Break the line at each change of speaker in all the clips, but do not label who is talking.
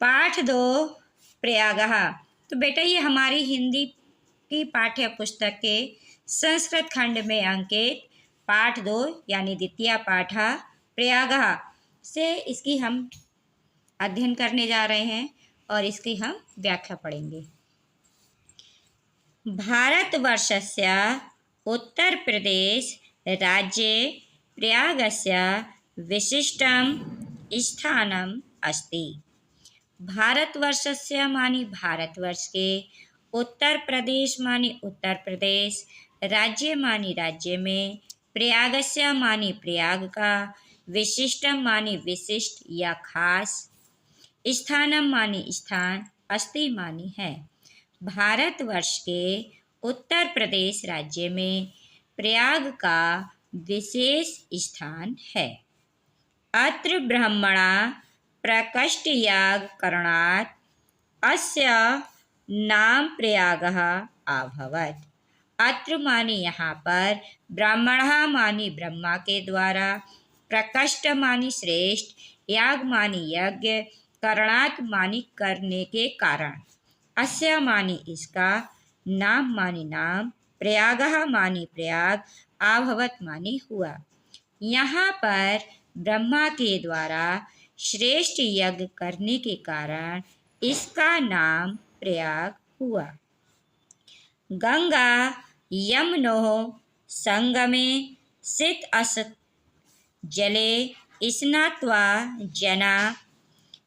पाठ 2 प्रयागः। तो बेटा ये हमारी हिंदी की पाठ्य पुस्तक के संस्कृत खंड में अंकित पाठ 2 यानी द्वितीय पाठ प्रयागः से इसकी हम अध्ययन करने जा रहे हैं और इसकी हम व्याख्या पढ़ेंगे। भारतवर्षस्य उत्तरप्रदेश राज्ये प्रयागस्य विशिष्टं स्थानम् अस्ति। भारतवर्षस्य मानी भारतवर्ष के, उत्तर प्रदेश मानी उत्तर प्रदेश, राज्य मानी राज्य में, प्रयागस्य मानी प्रयाग का, विशिष्टम मानी विशिष्ट या खास, स्थानम मानी स्थान, अस्ति मानी है। भारतवर्ष के उत्तर प्रदेश राज्य में प्रयाग का विशेष स्थान है। अत्र ब्रह्मणा प्रकष्टयाग करणात् अस्य नाम प्रयागः अभवत्। अत्र मानी यहाँ पर, ब्राह्मणः मानी ब्रह्मा के द्वारा, प्रकष्ट मानी श्रेष्ठ, याग मानी यज्ञ, करणात् मानी करने के कारण, अस्य मानी इसका, नाम मानी नाम, प्रयागः मानी प्रयाग, अभवत मानी हुआ। यहाँ पर ब्रह्मा के द्वारा श्रेष्ठ यज्ञ करने के कारण इसका नाम प्रयाग हुआ। गंगा यमुनोः संगमे सित असत जले स्नात्वा जना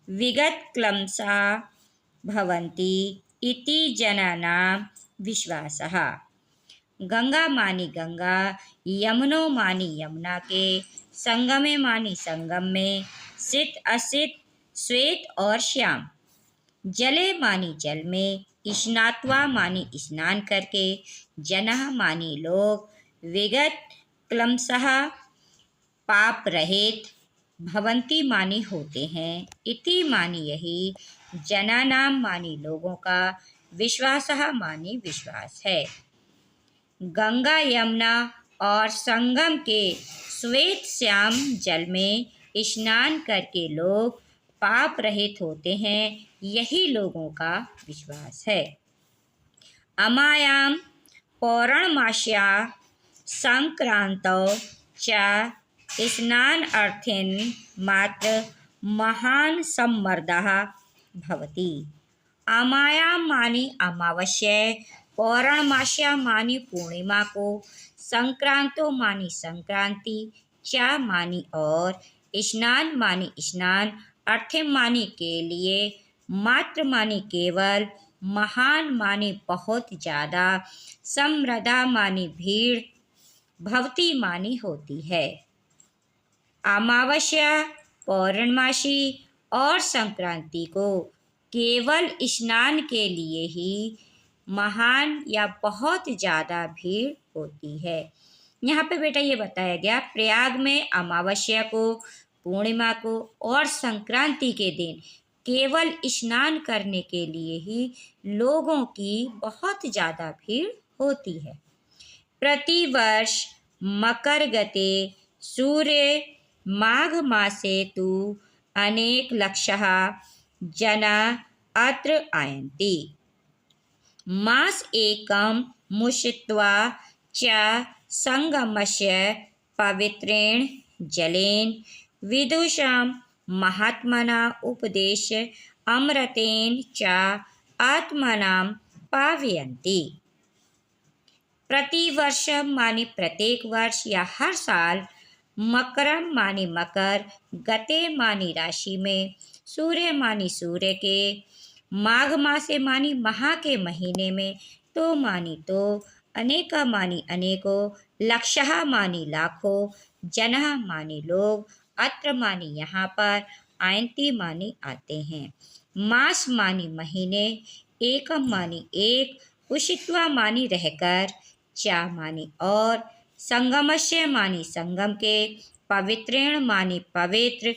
विगत क्लमसा भवन्ति इति जनानां विश्वासः। गंगा मानी गंगा, यमुनो मानी यमुना के, संगमे मानी संगम में, सित असित श्वेत और श्याम, जले मानी जल में, स्नात्वा मानी स्नान करके, जनः मानी लोग, विगत क्लमशः पाप रहित, भवंती मानी होते हैं, इति मानी यही, जनानाम मानी लोगों का, विश्वासः मानी विश्वास है। गंगा यमुना और संगम के श्वेत श्याम जल में स्नान करके लोग पाप रहित होते हैं, यही लोगों का विश्वास है। अमायां पौर्णमास्यां संक्रांतौ च स्नानार्थीन् मात्र महान सम्मर्दः भवति। अमायां मानी अमावस्या, पौर्णमास्या मानी पूर्णिमा को, संक्रांतो मानी संक्रांति, चा मानी और, स्नान मानी स्नान, अर्थिम मानी के लिए, मात्र मानी केवल, महान मानी बहुत ज़्यादा, सम्मर्दा मानी भीड़, भवती मानी होती है। अमावस्या, पौर्णमासी और संक्रांति को केवल स्नान के लिए ही महान या बहुत ज़्यादा भीड़ होती है। यहाँ पे बेटा ये बताया गया, प्रयाग में अमावस्या को, पूर्णिमा को और संक्रांति के दिन केवल स्नान करने के लिए ही लोगों की बहुत ज़्यादा भीड़ होती है। प्रतिवर्ष मकर गते सूर्य माघ मासे तु अनेक लक्षः जना अत्र आयन्ति। मास एकं मुषित्वा च संगमस्य पवित्रेण जलेन विदुषां महात्मना उपदेश अमृतेन च आत्मनां पावयन्ति। प्रतिवर्ष मानी प्रत्येक वर्ष या हर साल, मकरम मानी मकर, गते मानी राशि में, सूर्य मानी सूर्य के, माघ मासे मानी महा के महीने में, तो मानी तो, अनेका मानी अनेकों, लक्षः मानी लाखों, जनः मानी लोग, अत्र मानी यहाँ पर, आयन्ति मानी आते हैं, मास मानी महीने, एकम मानी एक, उषित्वा मानी रहकर, चा मानी और, संगमस्य मानी संगम के, पवित्रेण मानी पवित्र,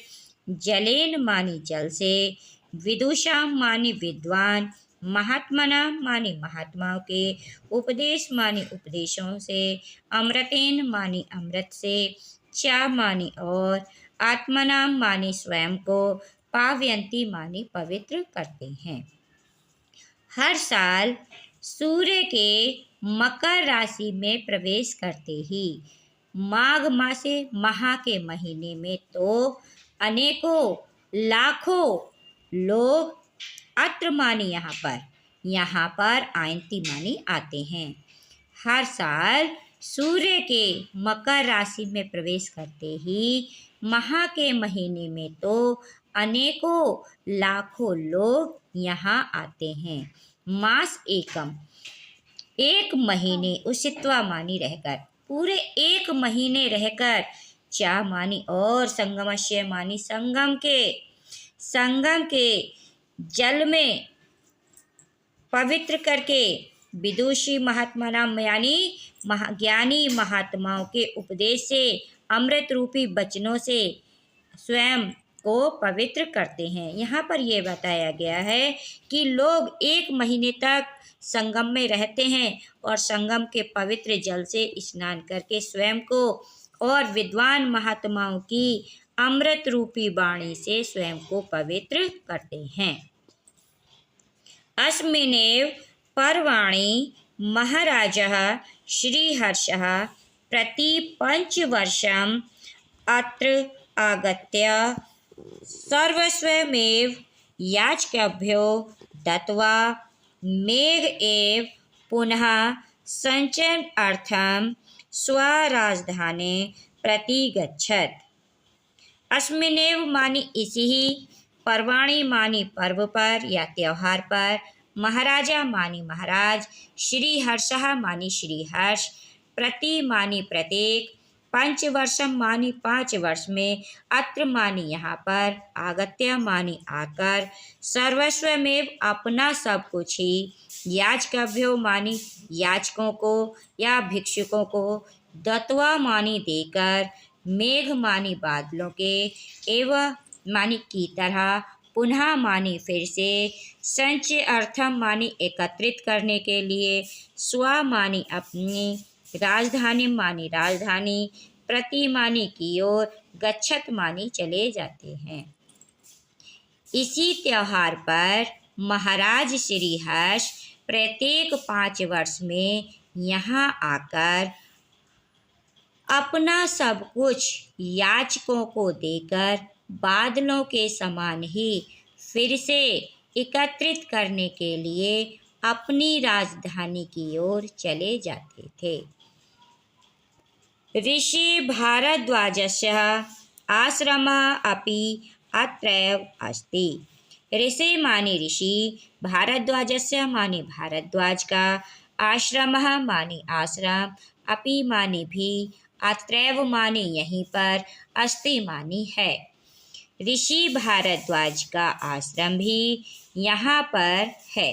जलेन मानी जल से, विदुषां मानी विद्वान, महात्मना मानी महात्माओं के, उपदेश मानी उपदेशों से, अमृतेन मानी अमृत से, चा मानी और, आत्मनाम मानी स्वयं को, पावयंती मानी पवित्र करते हैं। हर साल सूर्य के मकर राशि में प्रवेश करते ही माघ मासे महा के महीने में तो अनेकों लाखों लोग अत्र मानी यहाँ पर आयंती मानी आते हैं। हर साल सूर्य के मकर राशि में प्रवेश करते ही महा के महीने में तो अनेकों लाखों लोग यहाँ आते हैं। मास एकम, एक महीने उषित्वा मानी रहकर, पूरे एक महीने रहकर, चा मानी और संगमस्य मानी संगम के जल में पवित्र करके विदुषी महात्मा नाम यानी ज्ञानी महात्माओं के उपदेश से अमृत रूपी वचनों से स्वयं को पवित्र करते हैं। यहाँ पर यह बताया गया है कि लोग एक महीने तक संगम में रहते हैं और संगम के पवित्र जल से स्नान करके स्वयं को और विद्वान महात्माओं की अमृत रूपी वाणी से स्वयं को पवित्र करते हैं। अस्मिन्नेव पर्वाणि महाराजः श्रीहर्षः प्रति पंचवर्षम् अत्र आगत्य सर्वस्वमेव याचकेभ्यो दत्त्वा मेघ एव पुनः संचयनार्थं स्वराजधाने प्रति गच्छत्। अस्मिन्नेव मानी इसी ही, पर्वाणि मानी पर्व पर या त्योहार पर, महाराजा मानी महाराज, श्री हर्षः मानी श्री हर्ष, प्रति मानी प्रत्येक, पंचवर्षम मानी 5 वर्ष में, अत्र मानी यहाँ पर, आगत्य मानी आकर, सर्वस्वमेव अपना सब कुछ ही, याचकेभ्यो मानी याचकों को या भिक्षुकों को, दत्त्वा मानी देकर, मेघ मानी बादलों के, एवं मानी की तरह, पुनः मानी फिर से, संचय अर्थम मानी एकत्रित करने के लिए, स्व मानी अपनी, राजधानी मानी राजधानी, प्रति मानी की ओर, गच्छत मानी चले जाते हैं। इसी त्योहार पर महाराज श्री हर्ष प्रत्येक 5 वर्ष में यहाँ आकर अपना सब कुछ याचकों को देकर बादलों के समान ही फिर से एकत्रित करने के लिए अपनी राजधानी की ओर चले जाते थे। ऋषि भारद्वाजस्य आश्रमः अपि अत्रैव अस्ति। ऋषि मानी ऋषि, भारद्वाजस्य मानी भारद्वाज का, आश्रमः मानी आश्रम, अपि मानी भी, अत्रैव मानी यहीं पर, अस्ति मानी है। ऋषि भारद्वाज का आश्रम भी यहाँ पर है।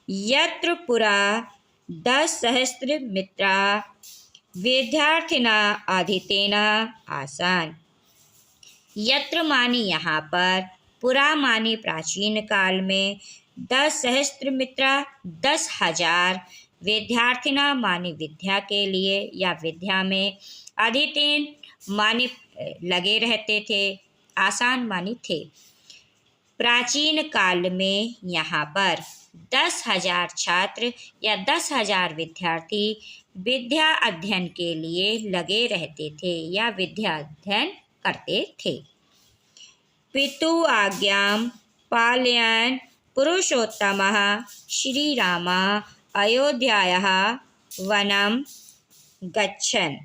यत्र पुरा 10 सहस्त्र मित्रा विद्यार्थिना आधितेन आसान। यत्र मानी यहाँ पर, पुरा मानी प्राचीन काल में, 10 सहस्त्र मित्रा 10,000, विद्यार्थिना मानी विद्या के लिए या विद्या में, आधितेन मानी लगे रहते थे, आसान मानी थे। प्राचीन काल में यहाँ पर 10,000 छात्र या 10,000 विद्यार्थी विद्या अध्ययन के लिए लगे रहते थे या विद्या अध्ययन करते थे। पितु आज्ञां पालयन् पुरुषोत्तमः श्रीरामः अयोध्यायाः वनं गच्छन्।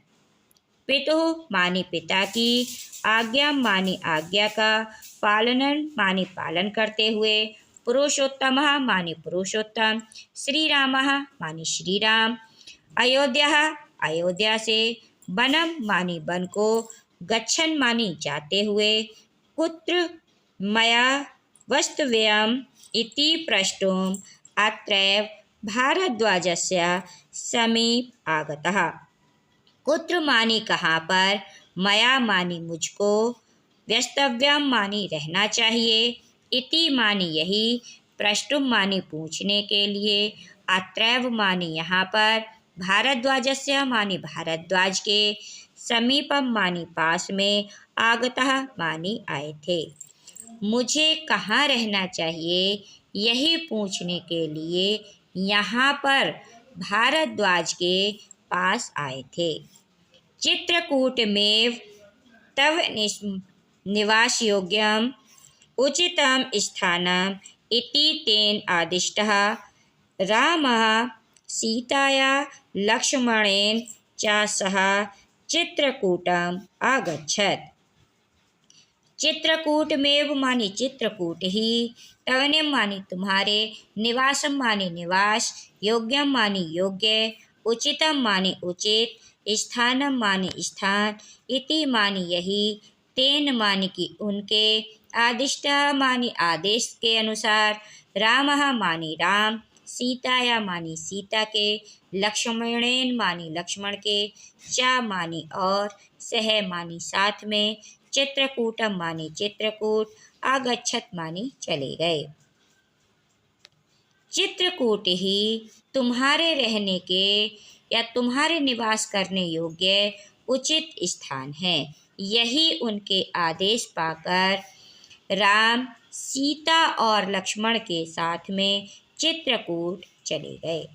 पितुः मानी पिता की, आज्ञा मानी आज्ञा का, पालनन मानी पालन करते हुए, पुरुषोत्तमः मानी पुरुषोत्तम, श्रीरामः मानी श्रीराम, अयोध्या अयोध्या से, वनम मानी वन को, गच्छन मानी जाते हुए, कुत्र मया वस्तव्यम इति प्रष्टुम अत्रैव भारद्वाजस्य समीप आगतः। कुत्र मानी कहाँ पर, मया मानी मुझको, व्यस्तव्यम मानी रहना चाहिए, इति मानी यही, प्रष्टुम मानी पूछने के लिए, अत्रैव मानी यहाँ पर, भारद्वाजस्य मानी भारद्वाज के, समीपम मानी पास में, आगतः मानी आए थे। मुझे कहाँ रहना चाहिए, यही पूछने के लिए यहाँ पर भारद्वाज के पास आए थे। चित्रकूटमेव तव निवासयोग्यम् उचितं स्थानम् इति तेन आदिष्टः। रामः सीताया लक्ष्मणेन च सह चित्रकूटम् आगच्छत्। चित्रकूटमेव माने चित्रकूट ही, तवनिम माने तुम्हारे, निवासम माने निवास, योग्यम माने योग्य, उचितम माने उचित, स्थानम माने स्थान, इति माने यही, तेन माने कि उनके, आदिष्टः माने आदेश के अनुसार, रामः माने राम, सीताया माने सीता के, लक्ष्मणेन माने लक्ष्मण के, च माने और, सह माने साथ में, चित्रकूटम माने चित्रकूट, आगच्छत माने चले गए। चित्रकूट ही तुम्हारे रहने के या तुम्हारे निवास करने योग्य उचित स्थान है। यही उनके आदेश पाकर राम सीता और लक्ष्मण के साथ में चित्रकूट चले गए।